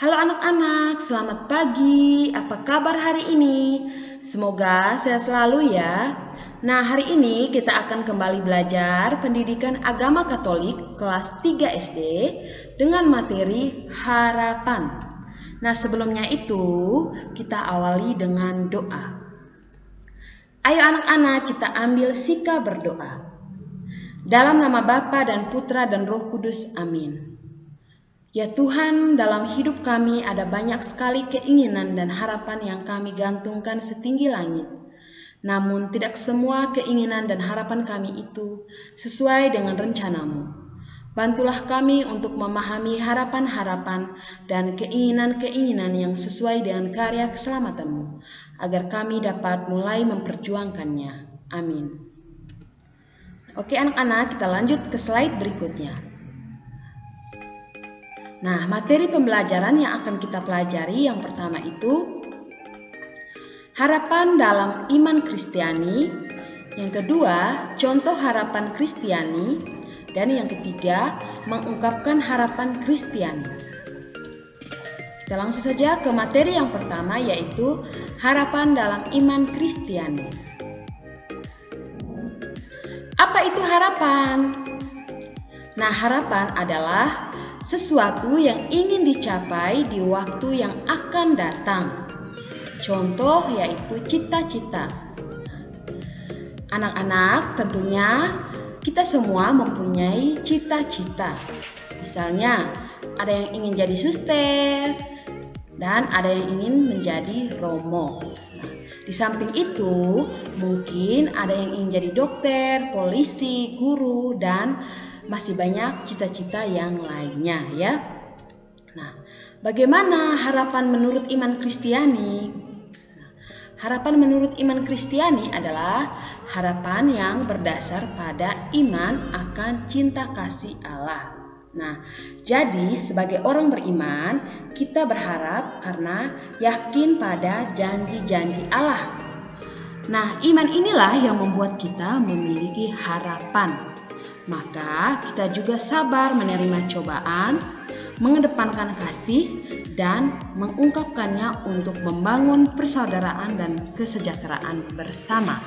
Halo anak-anak, selamat pagi. Apa kabar hari ini? Semoga sehat selalu ya. Nah, hari ini kita akan kembali belajar pendidikan agama Katolik kelas 3 SD dengan materi harapan. Nah, sebelumnya itu kita awali dengan doa. Ayo anak-anak, kita ambil sikap berdoa. Dalam nama Bapa dan Putra dan Roh Kudus, amin. Ya Tuhan, dalam hidup kami ada banyak sekali keinginan dan harapan yang kami gantungkan setinggi langit. Namun tidak semua keinginan dan harapan kami itu sesuai dengan rencanamu. Bantulah kami untuk memahami harapan-harapan dan keinginan-keinginan yang sesuai dengan karya keselamatanmu, agar kami dapat mulai memperjuangkannya. Amin. Oke anak-anak, kita lanjut ke slide berikutnya. Nah, materi pembelajaran yang akan kita pelajari yang pertama itu harapan dalam iman Kristiani, yang kedua contoh harapan Kristiani, dan yang ketiga mengungkapkan harapan Kristiani. Kita langsung saja ke materi yang pertama, yaitu harapan dalam iman Kristiani. Apa itu harapan? Nah, harapan adalah sesuatu yang ingin dicapai di waktu yang akan datang. Contoh yaitu cita-cita. Anak-anak, tentunya kita semua mempunyai cita-cita. Misalnya, ada yang ingin jadi suster dan ada yang ingin menjadi romo. Nah, di samping itu, mungkin ada yang ingin jadi dokter, polisi, guru, dan masih banyak cita-cita yang lainnya ya. Nah, bagaimana harapan menurut iman Kristiani? Harapan menurut iman Kristiani adalah harapan yang berdasar pada iman akan cinta kasih Allah. Nah, jadi sebagai orang beriman, kita berharap karena yakin pada janji-janji Allah. Nah, iman inilah yang membuat kita memiliki harapan. Maka kita juga sabar menerima cobaan, mengedepankan kasih, dan mengungkapkannya untuk membangun persaudaraan dan kesejahteraan bersama.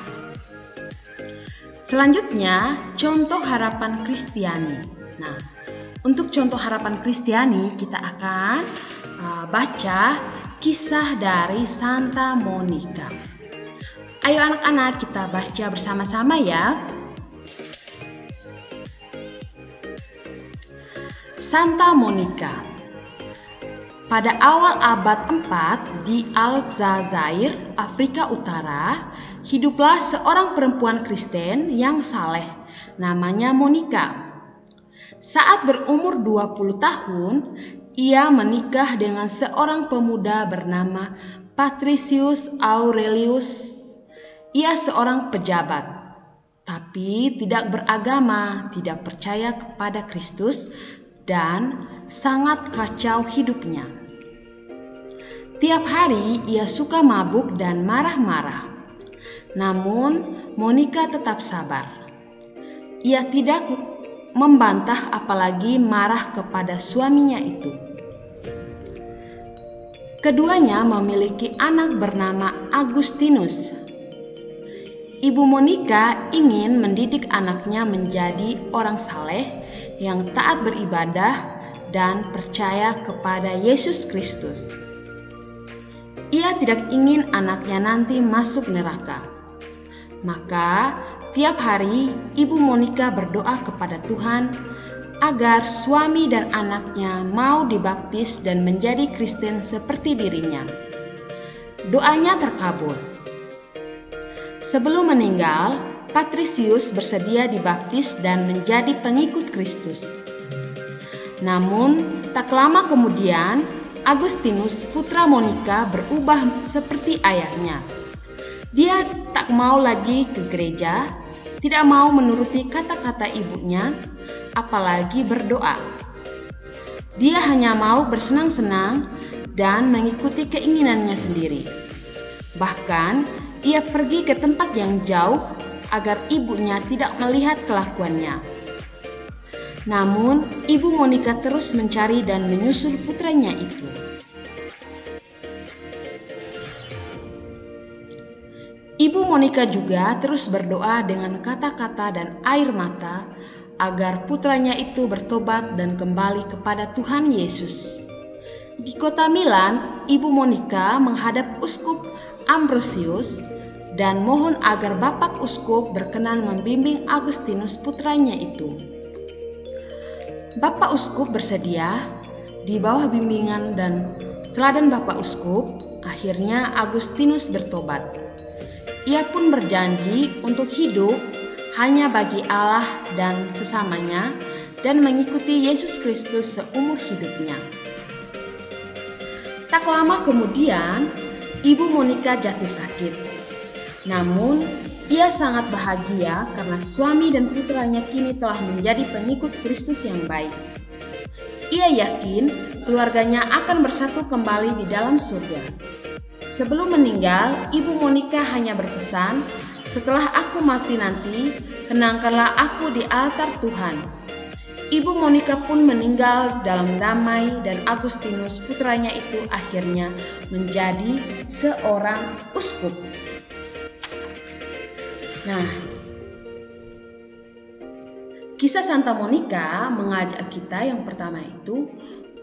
Selanjutnya, contoh harapan Kristiani. Nah, untuk contoh harapan Kristiani kita akan baca kisah dari Santa Monica. Ayo anak-anak, kita baca bersama-sama ya. Santa Monica. Pada awal abad 4 di Aljazair, Afrika Utara, hiduplah seorang perempuan Kristen yang saleh, namanya Monica. Saat berumur 20 tahun, ia menikah dengan seorang pemuda bernama Patricius Aurelius. Ia seorang pejabat, tapi tidak beragama, tidak percaya kepada Kristus, dan sangat kacau hidupnya. Tiap hari ia suka mabuk dan marah-marah. Namun Monica tetap sabar. Ia tidak membantah apalagi marah kepada suaminya itu. Keduanya memiliki anak bernama Agustinus. Ibu Monica ingin mendidik anaknya menjadi orang saleh yang taat beribadah dan percaya kepada Yesus Kristus. Ia tidak ingin anaknya nanti masuk neraka. Maka tiap hari Ibu Monica berdoa kepada Tuhan agar suami dan anaknya mau dibaptis dan menjadi Kristen seperti dirinya. Doanya terkabul. Sebelum meninggal, Patricius bersedia dibaptis dan menjadi pengikut Kristus. Namun, tak lama kemudian, Agustinus, putra Monica, berubah seperti ayahnya. Dia tak mau lagi ke gereja, tidak mau menuruti kata-kata ibunya, apalagi berdoa. Dia hanya mau bersenang-senang dan mengikuti keinginannya sendiri. Bahkan, ia pergi ke tempat yang jauh agar ibunya tidak melihat kelakuannya. Namun, Ibu Monica terus mencari dan menyusul putranya itu. Ibu Monika juga terus berdoa dengan kata-kata dan air mata agar putranya itu bertobat dan kembali kepada Tuhan Yesus. Di kota Milan, Ibu Monika menghadap Uskup Ambrosius dan mohon agar Bapak Uskup berkenan membimbing Agustinus putranya itu. Bapak Uskup bersedia. Di bawah bimbingan dan teladan Bapak Uskup, akhirnya Agustinus bertobat. Ia pun berjanji untuk hidup hanya bagi Allah dan sesamanya dan mengikuti Yesus Kristus seumur hidupnya. Tak lama kemudian, Ibu Monika jatuh sakit. Namun, ia sangat bahagia karena suami dan putranya kini telah menjadi pengikut Kristus yang baik. Ia yakin keluarganya akan bersatu kembali di dalam surga. Sebelum meninggal, Ibu Monika hanya berpesan, "Setelah aku mati nanti, kenangkanlah aku di altar Tuhan." Ibu Monika pun meninggal dalam damai dan Agustinus putranya itu akhirnya menjadi seorang uskup. Nah, kisah Santa Monika mengajak kita yang pertama itu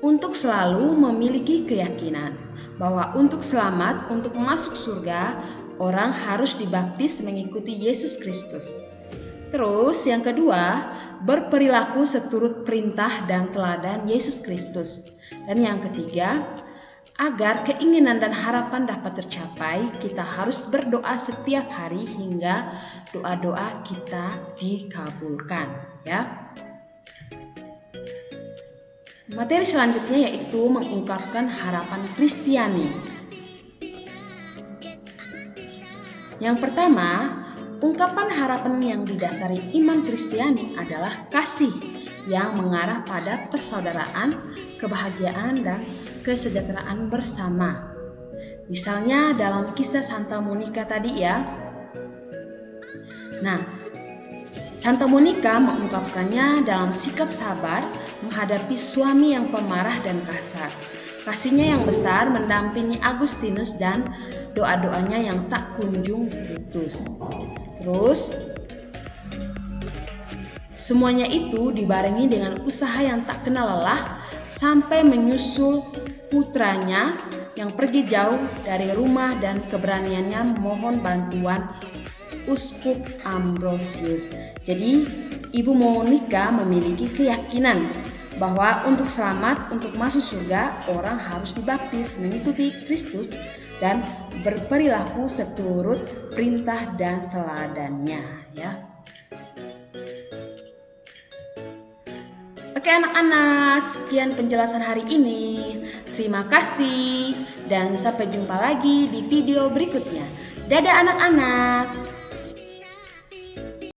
untuk selalu memiliki keyakinan bahwa untuk selamat, untuk masuk surga, orang harus dibaptis mengikuti Yesus Kristus. Terus yang kedua, berperilaku seturut perintah dan teladan Yesus Kristus. Dan yang ketiga, agar keinginan dan harapan dapat tercapai, kita harus berdoa setiap hari hingga doa-doa kita dikabulkan, ya. Materi selanjutnya yaitu mengungkapkan harapan Kristiani. Yang pertama, ungkapan harapan yang didasari iman Kristiani adalah kasih yang mengarah pada persaudaraan, kebahagiaan, dan kesejahteraan bersama. Misalnya dalam kisah Santa Monika tadi ya. Nah, Santa Monika mengungkapkannya dalam sikap sabar menghadapi suami yang pemarah dan kasar. Kasihnya yang besar mendampingi Agustinus dan doa-doanya yang tak kunjung putus. Terus, semuanya itu dibarengi dengan usaha yang tak kenal lelah sampai menyusul putranya yang pergi jauh dari rumah dan keberaniannya mohon bantuan Uskup Ambrosius. Jadi, Ibu Monika memiliki keyakinan bahwa untuk selamat, untuk masuk surga, orang harus dibaptis mengikuti Kristus dan berperilaku seturut perintah dan teladannya, ya. Oke anak-anak, sekian penjelasan hari ini. Terima kasih dan sampai jumpa lagi di video berikutnya. Dadah anak-anak.